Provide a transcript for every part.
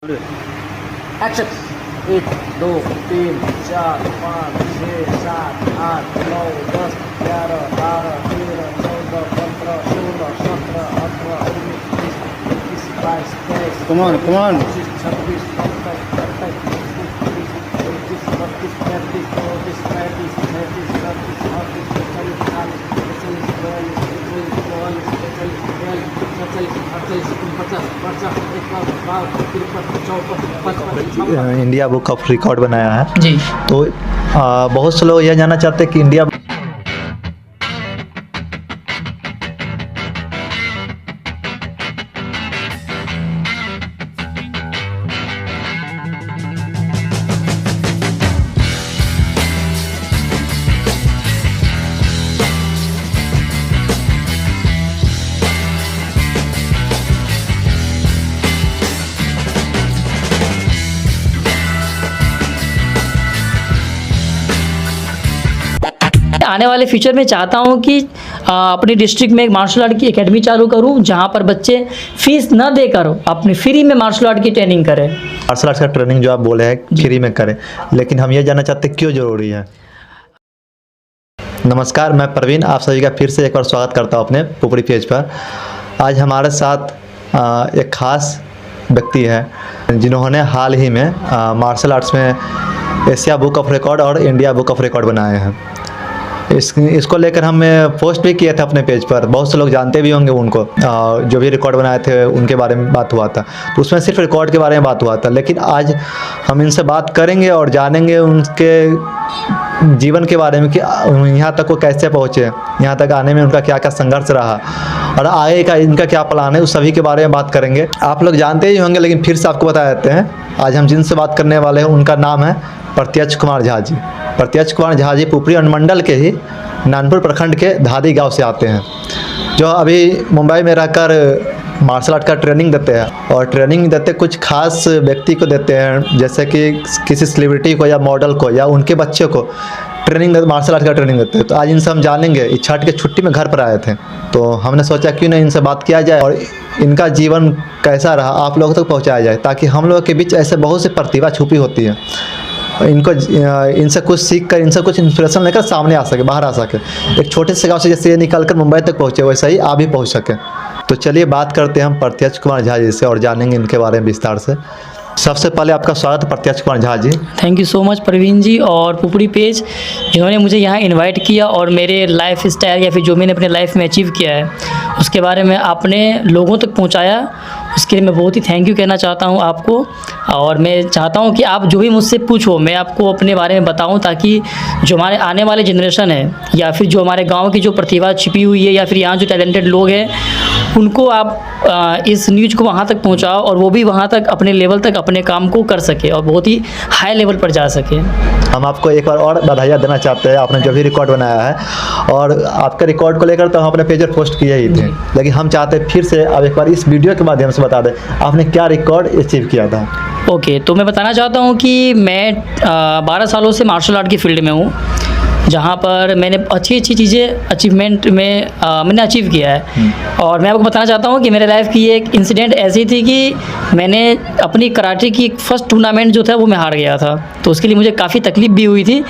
Action 1 2 3 4 5 6 7 8 9 10 11 12 13 14 15 16 17 18 19 20 22 23 Come on. 26 27 28 29 30 31 32 33 34 35 36 37 India book of record बनाया है जी। तो बहुत से लोग यह जानना चाहते हैं कि इंडिया आने वाले फ्यूचर में चाहता हूँ कि अपनी डिस्ट्रिक्ट में एक मार्शल आर्ट की एकेडमी चालू करूँ जहाँ पर बच्चे फीस न देकर अपनी फ्री में मार्शल आर्ट की ट्रेनिंग करें। मार्शल आर्ट्स का ट्रेनिंग जो आप बोले हैं फ्री में करें, लेकिन हम ये जानना चाहते हैं क्यों ज़रूरी है। नमस्कार, मैं प्रवीण आप सभी का फिर से एक बार स्वागत करता हूँ अपने पुपड़ी पेज पर। आज हमारे साथ एक खास व्यक्ति है जिन्होंने हाल ही में मार्शल आर्ट्स में एशिया बुक ऑफ रिकॉर्ड और इंडिया बुक ऑफ रिकॉर्ड बनाए हैं। इसको लेकर हम पोस्ट भी किए थे अपने पेज पर, बहुत से लोग जानते भी होंगे उनको, जो भी रिकॉर्ड बनाए थे उनके बारे में बात हुआ था। तो उसमें सिर्फ रिकॉर्ड के बारे में बात हुआ था, लेकिन आज हम इनसे बात करेंगे और जानेंगे उनके जीवन के बारे में कि यहाँ तक वो कैसे पहुँचे, यहाँ तक आने में उनका क्या क्या संघर्ष रहा और आगे का इनका क्या प्लान है, उस सभी के बारे में बात करेंगे। आप लोग जानते ही होंगे, लेकिन फिर से आपको बता देते हैं। आज हम जिनसे बात करने वाले हैं उनका नाम है प्रत्यक्ष कुमार झा जी। प्रत्यक्ष कुमार झा जी पुपरी अनुमंडल के ही नानपुर प्रखंड के धादी गांव से आते हैं, जो अभी मुंबई में रहकर मार्शल आर्ट का ट्रेनिंग देते हैं। और ट्रेनिंग देते कुछ खास व्यक्ति को देते हैं, जैसे कि किसी सेलिब्रिटी को या मॉडल को या उनके बच्चे को ट्रेनिंग मार्शल आर्ट का ट्रेनिंग देते हैं। तो आज इनसे हम जानेंगे। इस छठ के छुट्टी में घर पर आए थे, तो हमने सोचा क्यों नहीं इनसे बात किया जाए और इनका जीवन कैसा रहा आप लोगों तक पहुँचाया जाए, ताकि हम लोगों के बीच ऐसे बहुत सी प्रतिभा छुपी होती है, इनको इनसे कुछ सीख कर, इनसे कुछ इंस्पिरेशन लेकर सामने आ सके, बाहर आ सके। एक छोटे से गांव से जैसे ये निकल कर मुंबई तक पहुँचे, वैसे ही आप भी पहुँच सके। तो चलिए बात करते हैं हम प्रत्यक्ष कुमार झा जी से और जानेंगे इनके बारे में विस्तार से। सबसे पहले आपका स्वागत Pratyaksh Kumar Jha ji. Thank you so much Praveen ji और पुपड़ी पेज, जिन्होंने मुझे यहाँ इनवाइट किया और मेरे लाइफ स्टाइल या फिर जो मैंने अपने लाइफ में अचीव किया है उसके बारे में आपने लोगों तक पहुँचाया। उसके लिए मैं बहुत ही थैंक यू कहना चाहता हूँ आपको। और मैं चाहता हूँ कि आप जो भी मुझसे पूछो मैं आपको अपने बारे में बताऊँ, ताकि जो हमारे आने वाले जनरेशन है या फिर जो हमारे गाँव की जो प्रतिभा छिपी हुई है या फिर यहाँ जो टैलेंटेड लोग हैं उनको आप इस न्यूज़ को वहाँ तक पहुँचाओ और वो भी वहाँ तक अपने लेवल तक अपने काम को कर सके और बहुत ही हाई लेवल पर जा सके। हम आपको एक बार और बधाइयाँ देना चाहते हैं, आपने जो भी रिकॉर्ड बनाया है। और आपके रिकॉर्ड को लेकर तो हम अपने पेज पर पोस्ट किए ही थे, लेकिन हम चाहते हैं फिर से अब एक बार इस वीडियो के माध्यम से बता दें आपने क्या रिकॉर्ड अचीव किया था। ओके, तो मैं बताना चाहता हूँ कि मैं 12 सालों से मार्शल आर्ट की फील्ड में हूँ, जहाँ पर मैंने अच्छी चीज़ें अचीवमेंट में मैंने अचीव किया है। और मैं आपको बताना चाहता हूँ कि मेरे लाइफ की एक इंसिडेंट ऐसी थी कि मैंने अपनी कराटे की फर्स्ट टूर्नामेंट जो था वो मैं हार गया था। तो उसके लिए मुझे काफ़ी तकलीफ भी हुई थी,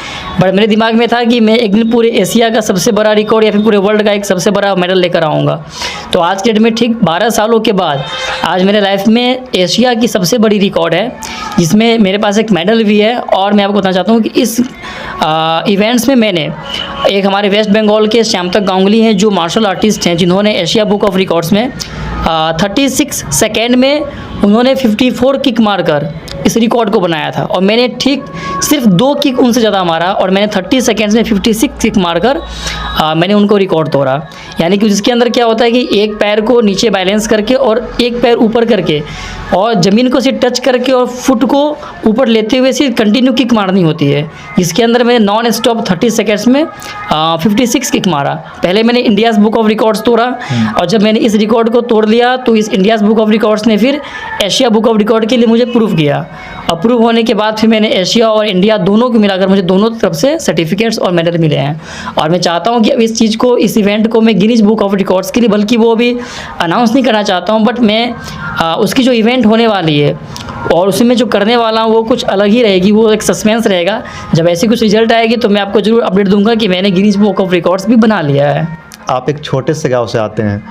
बट मेरे दिमाग में था कि मैं एक दिन पूरे एशिया का सबसे बड़ा रिकॉर्ड या फिर पूरे वर्ल्ड का एक सबसे बड़ा मेडल लेकर आऊँगा। तो आज के डेट में ठीक 12 सालों के बाद आज मेरे लाइफ में एशिया की सबसे बड़ी रिकॉर्ड है, जिसमें मेरे पास एक मेडल भी है। और मैं आपको बताना चाहता हूँ कि इस इवेंट्स में मैंने एक हमारे वेस्ट बंगाल के श्यामतक गांगुली हैं, जो मार्शल आर्टिस्ट हैं, जिन्होंने एशिया बुक ऑफ रिकॉर्ड्स में 36 सेकेंड में उन्होंने 54 किक मारकर इस रिकॉर्ड को बनाया था। और मैंने ठीक सिर्फ 2 किक उनसे ज़्यादा मारा और मैंने 30 सेकेंड्स में 56 किक मारकर मैंने उनको रिकॉर्ड तोड़ा। यानी कि जिसके अंदर क्या होता है कि एक पैर को नीचे बैलेंस करके और एक पैर ऊपर करके और ज़मीन को सिर्फ टच करके और फुट को ऊपर लेते हुए सिर्फ कंटिन्यू किक मारनी होती है। इसके अंदर मैंने नॉन स्टॉप 30 सेकेंड्स में 56 किक मारा। पहले मैंने इंडियाज़ बुक ऑफ रिकॉर्ड्स तोड़ा और जब मैंने इस रिकॉर्ड को तोड़ लिया तो इस इंडियाज़ बुक ऑफ रिकॉर्ड्स ने फिर एशिया बुक ऑफ रिकॉर्ड के लिए मुझे प्रूफ किया। अप्रूव होने के बाद फिर मैंने एशिया और इंडिया दोनों को मिलाकर मुझे दोनों तरफ से सर्टिफिकेट्स और मेडल मिले हैं। और मैं चाहता हूँ कि अब इस चीज़ को, इस इवेंट को मैं गिनीज बुक ऑफ रिकॉर्ड्स के लिए, बल्कि वो अभी अनाउंस नहीं करना चाहता हूँ, बट मैं उसकी जो इवेंट होने वाली है और उसमें जो करने वाला हूँ वो कुछ अलग ही रहेगी, वो एक सस्पेंस रहेगा। जब ऐसी कुछ रिजल्ट आएगी तो मैं आपको ज़रूर अपडेट दूंगा कि मैंने गिनीज बुक ऑफ रिकॉर्ड्स भी बना लिया है। आप एक छोटे से गांव से आते हैं,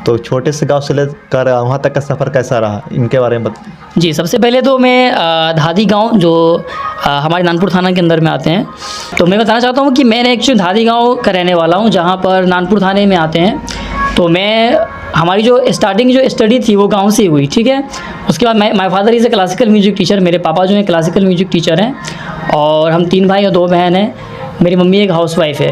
तो छोटे से गांव से लेकर वहाँ तक का सफ़र कैसा रहा, इनके बारे में जी, सबसे पहले तो मैं धादी गांव जो हमारे नानपुर थाना के अंदर में आते हैं, तो मैं बताना चाहता हूँ कि मैंने एक्चुअली धादी गांव का रहने वाला हूँ, जहाँ पर नानपुर थाने में आते हैं। तो हमारी जो स्टार्टिंग जो स्टडी थी वो गांव से हुई, ठीक है। उसके बाद my father is a classical music teacher, मेरे पापा जो हैं क्लासिकल म्यूजिक टीचर हैं, और हम 3 भाई और 2 बहन हैं। मेरी मम्मी एक हाउसवाइफ है।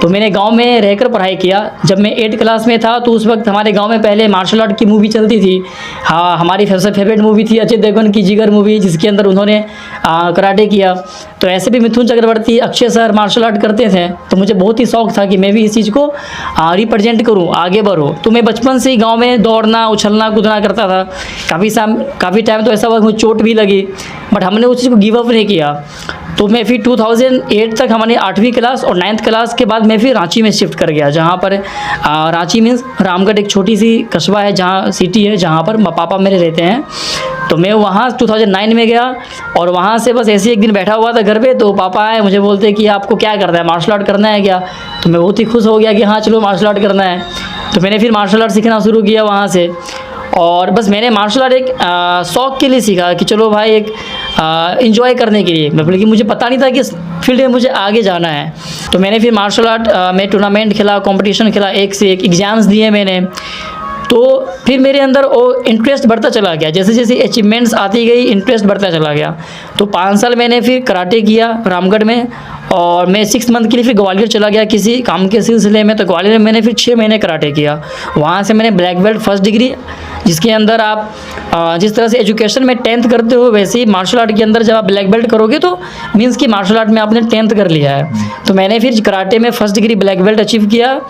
तो मैंने गांव में रहकर पढ़ाई किया। जब मैं 8th क्लास में था तो उस वक्त हमारे गांव में पहले मार्शल आर्ट की मूवी चलती थी। हाँ, हमारी सबसे फेवरेट मूवी थी अजय देवगन की जिगर मूवी, जिसके अंदर उन्होंने कराटे किया। तो ऐसे भी Mithun Chakraborty, Akshay sir martial art करते थे, तो मुझे बहुत ही शौक़ था कि मैं भी इस चीज़ को रिप्रेजेंट करूँ, आगे बढ़ूँ। तो मैं बचपन से ही गाँव में दौड़ना, उछलना कूदना करता था। काफ़ी टाइम तो ऐसा हुआ मुझे चोट भी लगी, बट हमने उस चीज़ को गिव अप नहीं किया। तो मैं फिर 2008 तक हमारी 8वीं क्लास और 9th क्लास के बाद मैं फिर रांची में शिफ्ट कर गया, जहाँ पर रांची मीन्स रामगढ़ एक छोटी सी कस्बा है, जहाँ सिटी है, जहाँ पर पापा मेरे रहते हैं। तो मैं वहाँ 2009 में गया और वहाँ से बस ऐसे एक दिन बैठा हुआ था घर पे, तो पापा आए, मुझे बोलते कि आपको क्या करना है, मार्शल आर्ट करना है क्या? तो मैं बहुत ही खुश हो गया कि हाँ चलो मार्शल आर्ट करना है। तो मैंने फिर मार्शल आर्ट सीखना शुरू किया वहाँ से। और बस मैंने मार्शल आर्ट एक शौक़ के लिए सीखा कि चलो भाई एक एंजॉय करने के लिए, मतलब कि मुझे पता नहीं था कि इस फील्ड में मुझे आगे जाना है। तो मैंने फिर मार्शल आर्ट में टूर्नामेंट खेला, कंपटीशन खेला, एक से एक एग्ज़ाम्स दिए मैंने। तो फिर मेरे अंदर वो इंटरेस्ट बढ़ता चला गया, जैसे जैसे अचीवमेंट्स आती गई इंटरेस्ट बढ़ता चला गया। तो 5 साल मैंने फिर कराटे किया रामगढ़ में, और मैं 6 मंथ के लिए फिर ग्वालियर चला गया किसी काम के सिलसिले में। तो ग्वालियर में मैंने फिर 6 महीने कराटे किया। वहाँ से मैंने ब्लैक बेल्ट फर्स्ट डिग्री, जिसके अंदर आप जिस तरह से एजुकेशन में 10th करते हो, वैसे ही मार्शल आर्ट के अंदर जब आप ब्लैक बेल्ट करोगे तो मीन्स कि मार्शल आर्ट में आपने 10th कर लिया है। तो मैंने फिर कराटे में first degree black belt achieve किया।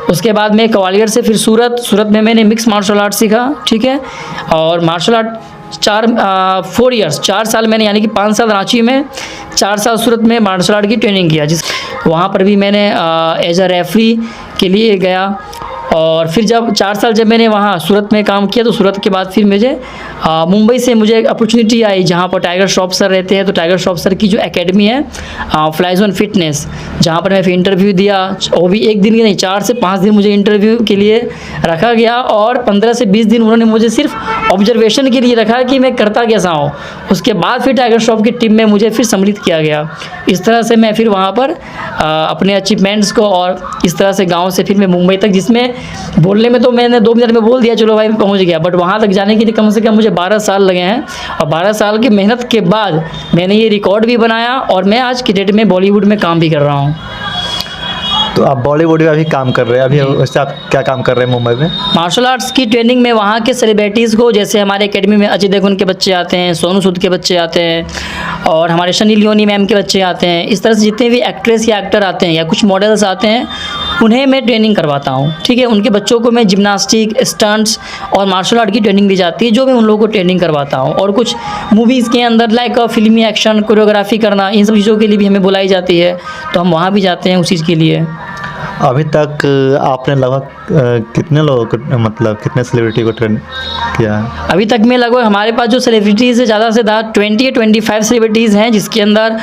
उसके बाद मैं ग्वालियर से फिर सूरत में मैंने मिक्स मार्शल आर्ट सीखा, ठीक है। और मार्शल आर्ट 4 साल मैंने, यानी कि 5 साल रांची में, 4 साल सूरत में मार्शल आर्ट की ट्रेनिंग किया। वहाँ पर भी मैंने एज अ रेफरी के लिए गया। और फिर जब 4 साल जब मैंने वहाँ सूरत में काम किया, तो सूरत के बाद फिर मुझे मुंबई से मुझे एक अपॉर्चुनिटी आई, जहाँ पर टाइगर श्रॉफ सर रहते हैं। तो टाइगर श्रॉफ सर की जो एकेडमी है फ्लाई जोन फिटनेस, जहाँ पर मैं फिर इंटरव्यू दिया। वो भी 1 दिन की नहीं, 4 से 5 दिन मुझे इंटरव्यू के लिए रखा गया, और 15 से 20 दिन उन्होंने मुझे सिर्फ ऑब्जर्वेशन के लिए रखा कि मैं करता कैसा हूँ। उसके बाद फिर टाइगर श्रॉफ की टीम में मुझे फिर सम्मिलित किया गया। इस तरह से मैं फिर वहाँ पर अपने अचीवमेंट्स को, और इस तरह से गाँव से फिर मैं मुंबई तक, जिसमें बोलने में तो मैंने 2 मिनट में बोल दिया चलो भाई मैं पहुँच गया, बट वहाँ तक जाने के लिए कम से कम मुझे 12 साल लगे हैं। और 12 साल की मेहनत के बाद मैंने ये रिकॉर्ड भी बनाया, और मैं आज की डेट में बॉलीवुड में काम भी कर रहा हूँ। तो आप बॉलीवुड में अभी काम कर रहे हैं, अभी वैसे आप क्या काम कर रहे हैं मुंबई में? मार्शल आर्ट्स की ट्रेनिंग में वहाँ के सेलिब्रिटीज़ को, जैसे हमारे एकेडमी में अजय देवगन के बच्चे आते हैं, सोनू सूद के बच्चे आते हैं, और हमारे सनी लियोनी मैम के बच्चे आते हैं। इस तरह से जितने भी एक्ट्रेस या एक्टर आते हैं या कुछ मॉडल्स आते हैं, उन्हें मैं ट्रेनिंग करवाता हूँ, ठीक है। उनके बच्चों को मैं जिम्नास्टिक, स्टंट्स और मार्शल आर्ट की ट्रेनिंग दी जाती है, जो मैं उन लोगों को ट्रेनिंग करवाता हूँ। और कुछ मूवीज़ के अंदर लाइक फिल्मी एक्शन, कोरियोग्राफी करना, इन सब चीज़ों के लिए भी हमें बुलाई जाती है, तो हम वहाँ भी जाते हैं उस चीज़ के लिए। अभी तक आपने लगभग कितने लोगों को, मतलब कितने सेलिब्रिटी को ट्रेन किया है? अभी तक में लगभग हमारे पास जो सेलिब्रिटीज़ है ज़्यादा से ज़्यादा 20 या 25 सेलिब्रिटीज़ हैं, जिसके अंदर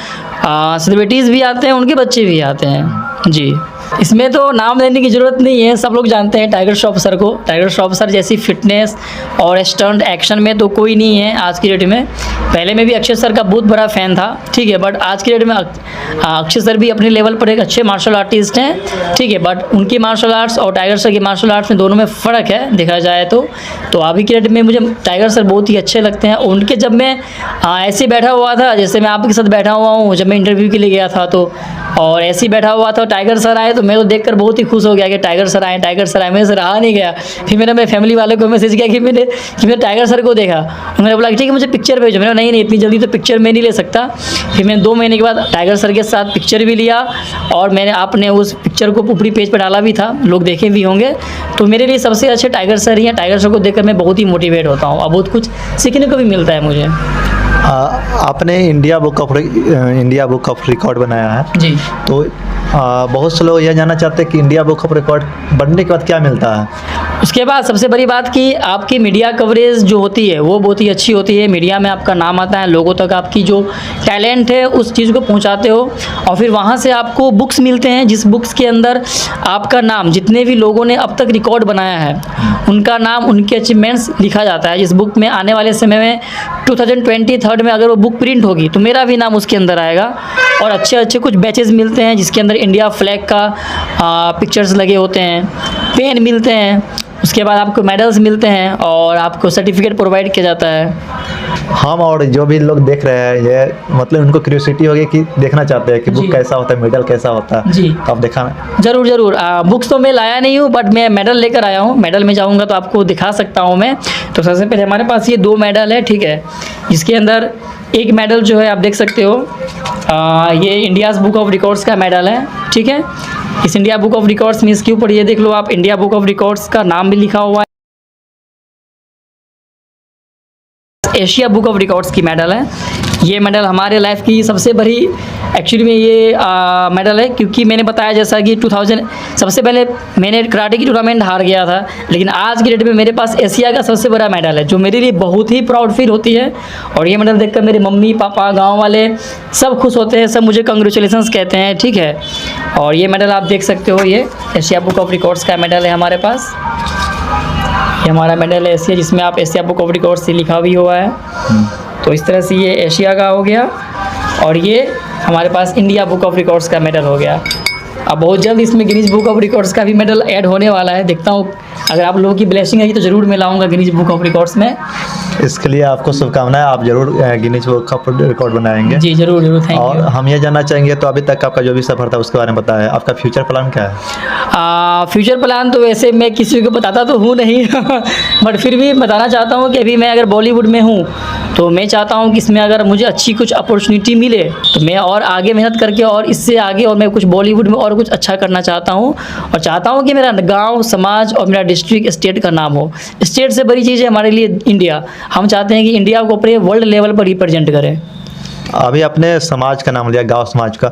सेलिब्रिटीज़ भी आते हैं, उनके बच्चे भी आते हैं जी। इसमें तो नाम लेने की ज़रूरत नहीं है, सब लोग जानते हैं टाइगर श्रॉफ सर को। टाइगर श्रॉफ सर जैसी फिटनेस और स्टंट एक्शन में तो कोई नहीं है आज की डेट में। पहले मैं भी अक्षय सर का बहुत बड़ा फ़ैन था, ठीक है, बट आज की डेट में अक्षय सर भी अपने लेवल पर एक अच्छे मार्शल आर्टिस्ट हैं, ठीक है, बट उनकी मार्शल आर्ट्स और टाइगर सर की मार्शल आर्ट्स में दोनों में फ़र्क है देखा जाए तो अभी की डेट में मुझे टाइगर सर बहुत ही अच्छे लगते हैं। उनके जब मैं ऐसे बैठा हुआ था, जैसे मैं आपके साथ बैठा हुआ हूँ, जब मैं इंटरव्यू के लिए गया था तो, और ऐसे ही बैठा हुआ था, टाइगर सर आए तो मैं तो देखकर बहुत ही खुश हो गया कि टाइगर सर आए, टाइगर सर आए। मेरे से रहा नहीं गया। फिर मैंने मेरे फैमिली वालों को मैसेज किया कि मैंने टाइगर सर को देखा। उन्होंने बोला कि ठीक है मुझे पिक्चर भेजो। मैंने नहीं इतनी जल्दी तो पिक्चर मैं नहीं ले सकता। फिर मैंने 2 महीने के बाद टाइगर सर के साथ पिक्चर भी लिया, और मैंने आपने उस पिक्चर को ऊपरी पेज पर डाला भी था, लोग देखे भी होंगे। तो मेरे लिए सबसे अच्छे टाइगर सर ही हैं। टाइगर सर को देखकर मैं बहुत ही मोटिवेट होता हूँ और बहुत कुछ सीखने को भी मिलता है मुझे। आपने इंडिया बुक ऑफ रिकॉर्ड बनाया है, जी। तो बहुत से लोग यह जानना चाहते हैं कि इंडिया बुक ऑफ रिकॉर्ड बनने के बाद क्या मिलता है। उसके बाद सबसे बड़ी बात कि आपकी मीडिया कवरेज जो होती है वो बहुत ही अच्छी होती है। मीडिया में आपका नाम आता है, लोगों तक आपकी जो टैलेंट है उस चीज़ को पहुंचाते हो, और फिर वहां से आपको बुक्स मिलते हैं, जिस बुक्स के अंदर आपका नाम, जितने भी लोगों ने अब तक रिकॉर्ड बनाया है उनका नाम, उनके अचीवमेंट्स लिखा जाता है। जिस बुक में आने वाले समय में 2023 में अगर वो बुक प्रिंट होगी तो मेरा भी नाम उसके अंदर आएगा। और अच्छे अच्छे कुछ बैचेज़ मिलते हैं जिसके अंदर इंडिया फ्लैग का पिक्चर्स लगे होते हैं, पेन मिलते हैं, उसके बाद आपको मेडल्स मिलते हैं और आपको सर्टिफिकेट प्रोवाइड किया जाता है। हम और जो भी लोग देख रहे हैं ये मतलब उनको क्यूरियोसिटी होगी कि देखना चाहते हैं कि बुक कैसा होता है, मेडल कैसा होता है। जी, तो आप दिखाना। ज़रूर। बुक्स तो मैं लाया नहीं हूँ, बट मैं मेडल लेकर आया हूँ। मेडल में जाऊँगा तो आपको दिखा सकता हूँ मैं। तो सबसे पहले हमारे पास ये 2 मेडल है, ठीक है, जिसके अंदर एक मेडल जो है आप देख सकते हो, ये इंडियाज़ बुक ऑफ रिकॉर्ड्स का मेडल है, ठीक है। इस इंडिया बुक ऑफ रिकॉर्ड्स में इसके ऊपर ये देख लो आप, इंडिया बुक ऑफ रिकॉर्ड्स का नाम भी लिखा हुआ है। एशिया बुक ऑफ रिकॉर्ड्स की मेडल है। ये मेडल हमारे लाइफ की सबसे बड़ी एक्चुअली में ये मेडल है, क्योंकि मैंने बताया जैसा कि 2000 सबसे पहले मैंने कराटे की टूर्नामेंट हार गया था, लेकिन आज की डेट में मेरे पास एशिया का सबसे बड़ा मेडल है, जो मेरे लिए बहुत ही प्राउड फील होती है। और ये मेडल देखकर मेरे मम्मी पापा गाँव वाले सब खुश होते हैं, सब मुझे कंग्रेचुलेसन्स कहते हैं, ठीक है। और ये मेडल आप देख सकते हो, ये एशिया बुक ऑफ रिकॉर्ड्स का मेडल है हमारे पास। ये हमारा मेडल है एशिया, जिसमें आप एशिया बुक ऑफ रिकॉर्ड्स से लिखा भी हुआ है। तो इस तरह से ये एशिया का हो गया, और ये हमारे पास इंडिया बुक ऑफ रिकॉर्ड्स का मेडल हो गया। अब बहुत जल्द इसमें गिनीज बुक ऑफ रिकॉर्ड्स का भी मेडल ऐड होने वाला है। देखता हूँ, अगर आप लोगों की ब्लेसिंग है तो ज़रूर मैं लाऊंगा गिनीज बुक ऑफ रिकॉर्ड्स में। इसके लिए आपको शुभकामनाएं, आप जरूर गिनीज बुक ऑफ रिकॉर्ड बनाएंगे। जी जरूर, थैंक यू। और हम ये जानना चाहेंगे, तो अभी तक आपका जो भी सफ़र था उसके बारे में बताया, आपका फ्यूचर प्लान क्या है? फ्यूचर प्लान तो वैसे मैं किसी को बताता तो हूँ नहीं बट फिर भी बताना चाहता हूँ कि अभी मैं अगर बॉलीवुड में हूँ तो मैं चाहता हूँ कि इसमें अगर मुझे अच्छी कुछ अपॉर्चुनिटी मिले तो मैं और आगे मेहनत करके और इससे आगे और मैं कुछ बॉलीवुड में और कुछ अच्छा करना चाहता हूँ। और चाहता हूँ कि मेरा गांव, समाज और मेरा डिस्ट्रिक्ट, स्टेट का नाम हो। स्टेट से बड़ी चीज़ है हमारे लिए इंडिया। हम चाहते हैं कि इंडिया को अपने वर्ल्ड लेवल पर रिप्रेजेंट करें। अभी अपने समाज का नाम लिया, गांव समाज का,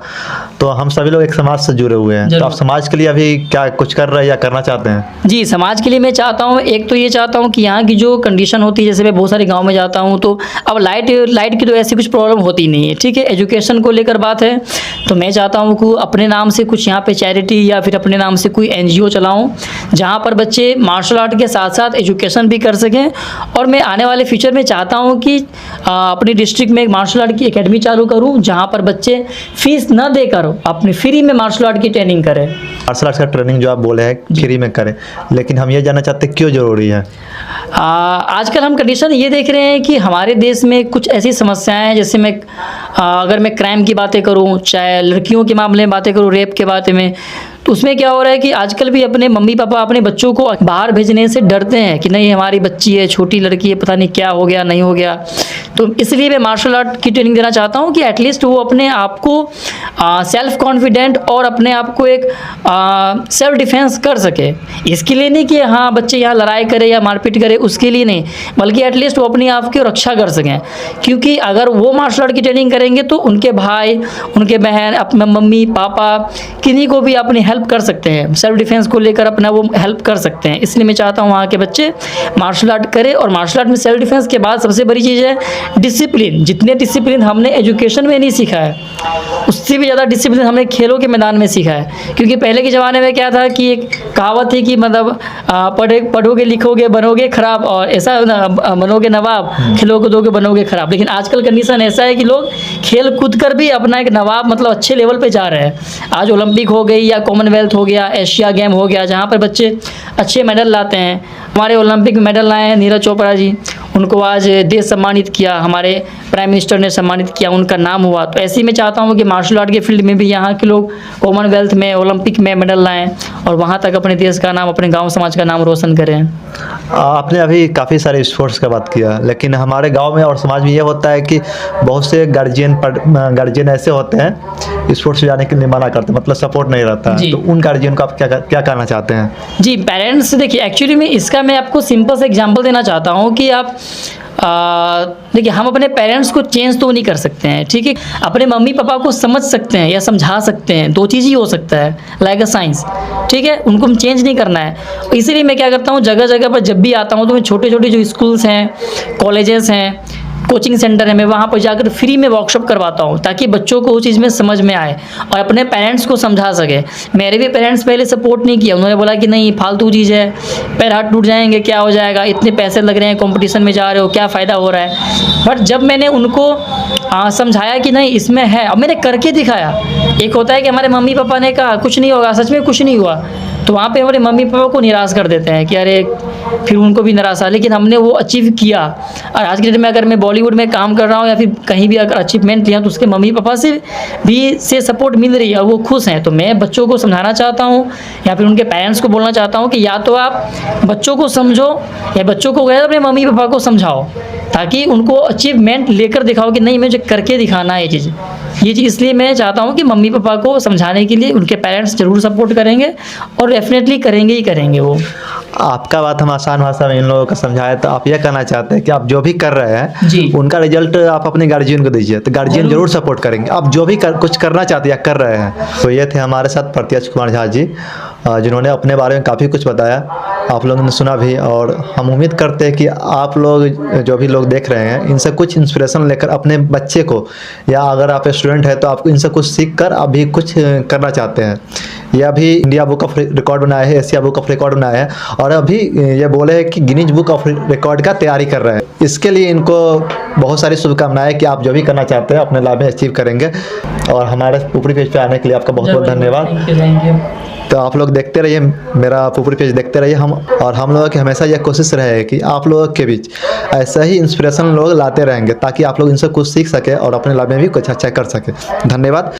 तो हम सभी लोग एक समाज से जुड़े हुए हैं, तो आप समाज के लिए अभी क्या कुछ कर रहे हैं या करना चाहते हैं? जी, समाज के लिए मैं चाहता हूँ, एक तो ये चाहता हूँ कि यहाँ की जो कंडीशन होती है, जैसे मैं बहुत सारे गांव में जाता हूँ तो अब लाइट की तो ऐसी कुछ प्रॉब्लम होती नहीं है, ठीक है। एजुकेशन को लेकर बात है तो मैं चाहता हूँ कि अपने नाम से कुछ यहाँ पे चैरिटी या फिर अपने नाम से कोई NGO चलाऊँ, जहाँ पर बच्चे मार्शल आर्ट के साथ साथ एजुकेशन भी कर सकें। और मैं आने वाले फ्यूचर में चाहता हूँ कि अपनी डिस्ट्रिक्ट में एक मार्शल आर्ट की अकेडमी चालू करूं, जहां पर बच्चे फीस न देकर अपने फ्री में मार्शल आर्ट की ट्रेनिंग करें। मार्शल आर्ट का ट्रेनिंग जो आप बोले हैं फ्री में करें, लेकिन हम ये जानना चाहते हैं क्यों जरूरी है? आजकल हम कंडीशन ये देख रहे हैं कि हमारे देश में कुछ ऐसी समस्याएं हैं, जैसे अगर मैं क्राइम की बातें करूं, चाहे लड़कियों के मामले में बातें करूं, रेप के बारे में, तो उसमें क्या हो रहा है कि आजकल भी अपने मम्मी पापा अपने बच्चों को बाहर भेजने से डरते हैं कि नहीं हमारी बच्ची है, छोटी लड़की है, पता नहीं क्या हो गया नहीं हो गया। तो इसलिए मैं मार्शल आर्ट की ट्रेनिंग देना चाहता हूं कि एटलीस्ट वो अपने आप को सेल्फ कॉन्फिडेंट और अपने आप को एक सेल्फ डिफेंस कर सके। इसके लिए नहीं कि हाँ बच्चे यहाँ लड़ाई करे या मारपीट करे, उसके लिए नहीं, बल्कि एटलीस्ट वो अपने आप की रक्षा कर सकें। क्योंकि अगर वो मार्शल आर्ट की ट्रेनिंग करेंगे तो उनके भाई, उनके बहन, अपने मम्मी पापा किन्हीं को भी अपनी हेल्प कर सकते हैं, सेल्फ डिफेंस को लेकर अपना वो हेल्प कर सकते हैं। इसलिए मैं चाहता हूँ वहाँ के बच्चे मार्शल आर्ट करें। और मार्शल आर्ट में सेल्फ डिफेंस के बाद सबसे बड़ी चीज़ है डिसिप्लिन। जितने डिसिप्लिन हमने एजुकेशन में नहीं सीखा है, उससे भी ज़्यादा डिसिप्लिन हमने खेलों के मैदान में सीखा है। क्योंकि पहले के ज़माने में क्या था कि एक कहावत थी कि मतलब पढ़ोगे लिखोगे बनोगे खराब, और ऐसा बनोगे नवाब, खेलोगे कूदोगे बनोगे खराब। लेकिन आजकल कंडीशन ऐसा है कि लोग खेल कूद कर भी अपना एक नवाब मतलब अच्छे लेवल पे जा रहे हैं। आज ओलंपिक हो गई या कॉमनवेल्थ हो गया, एशिया गेम हो गया, जहाँ पर बच्चे अच्छे मेडल लाते हैं। हमारे ओलंपिक में मेडल लाए हैं नीरज चोपड़ा जी, उनको आज देश सम्मानित किया, हमारे प्राइम मिनिस्टर ने सम्मानित किया, उनका नाम हुआ। तो ऐसे ही मैं चाहता हूँ कि मार्शल आर्ट के फील्ड में भी यहाँ के लोग कॉमनवेल्थ में, ओलंपिक में मेडल लाएं और वहाँ तक अपने देश का नाम, अपने गांव समाज का नाम रोशन करें। आपने अभी काफ़ी सारे स्पोर्ट्स का बात किया, लेकिन हमारे गांव में और समाज में ये होता है कि बहुत से गार्जियन ऐसे होते हैं स्पोर्ट्स में जाने के लिए मना करते हैं, मतलब सपोर्ट नहीं रहता है। तो उन गार्जियन को आप क्या कहना चाहते हैं? जी, पेरेंट्स देखिए, एक्चुअली में इसका मैं आपको सिंपल से एग्जांपल देना चाहता हूँ कि आप देखिए, हम अपने पेरेंट्स को चेंज तो नहीं कर सकते हैं, ठीक है। अपने मम्मी पापा को समझ सकते हैं या समझा सकते हैं, दो चीज़ ही हो सकता है, लाइक अ साइंस, ठीक है। उनको हम चेंज नहीं करना है। इसीलिए मैं क्या करता हूँ, जगह जगह पर जब भी आता हूँ तो मैं छोटे छोटे जो स्कूल्स हैं, कॉलेजेस हैं, कोचिंग सेंटर है, मैं वहाँ पर जाकर फ्री में वर्कशॉप करवाता हूँ ताकि बच्चों को उस चीज़ में समझ में आए और अपने पेरेंट्स को समझा सके। मेरे भी पेरेंट्स पहले सपोर्ट नहीं किया, उन्होंने बोला कि नहीं फालतू चीज़ है, पैर हाथ टूट जाएंगे, क्या हो जाएगा, इतने पैसे लग रहे हैं, कंपटीशन में जा रहे हो, क्या फ़ायदा हो रहा है। बट जब मैंने उनको समझाया कि नहीं इसमें है, अब मैंने करके दिखाया। एक होता है कि हमारे मम्मी पापा ने कहा कुछ नहीं होगा, सच में कुछ नहीं हुआ, तो वहाँ पे हमारे मम्मी पापा को निराश कर देते हैं कि अरे, फिर उनको भी निराशा। लेकिन हमने वो अचीव किया, और आज के डेट में अगर मैं बॉलीवुड में काम कर रहा हूँ या फिर कहीं भी अगर अचीवमेंट लिया तो उसके मम्मी पापा से सपोर्ट मिल रही है और वो खुश हैं। तो मैं बच्चों को समझाना चाहता हूँ या फिर उनके पेरेंट्स को बोलना चाहता हूँ कि या तो आप बच्चों को समझो या बच्चों को गए अपने मम्मी पापा को समझाओ, ताकि उनको अचीवमेंट लेकर दिखाओ कि नहीं मुझे करके दिखाना है ये चीज़। इसलिए मैं चाहता हूँ कि मम्मी पापा को समझाने के लिए उनके पेरेंट्स ज़रूर सपोर्ट करेंगे और डेफिनेटली करेंगे ही करेंगे वो। आपका बात हम आसान भाषा में इन लोगों को समझाए तो आप यह कहना चाहते हैं कि आप जो भी कर रहे हैं जी, उनका रिजल्ट आप अपने गार्जियन को दीजिए, तो गार्जियन जरूर सपोर्ट करेंगे। आप जो भी कुछ करना चाहते हैं या कर रहे हैं। तो ये थे हमारे साथ प्रत्याश कुमार झा जी, जिन्होंने अपने बारे में काफ़ी कुछ बताया, आप लोगों ने सुना भी, और हम उम्मीद करते हैं कि आप लोग जो भी लोग देख रहे हैं इनसे कुछ इंस्पिरेशन लेकर अपने बच्चे को, या अगर आप स्टूडेंट हैं तो आप इनसे कुछ सीख कर आप भी कुछ करना चाहते हैं। ये अभी इंडिया बुक ऑफ रिकॉर्ड बनाया है, एशिया बुक ऑफ रिकॉर्ड बनाया है, और अभी ये बोले हैं कि गिनीज बुक ऑफ रिकॉर्ड का तैयारी कर रहे हैं। इसके लिए इनको बहुत सारी शुभकामनाएं कि आप जो भी करना चाहते हैं अपने लाइफ में अचीव करेंगे। और हमारे पुपरी पेज पे आने के लिए आपका बहुत बहुत धन्यवाद। Thank you. तो आप लोग देखते रहिए, मेरा पुपरी पेज देखते रहिए। हम लोगों की हमेशा यह कोशिश रहे कि आप लोगों के बीच ऐसा ही इंस्पिरेशन लोग लाते रहेंगे ताकि आप लोग इनसे कुछ सीख सके और अपने लाइफ में भी कुछ अच्छा कर सके। धन्यवाद।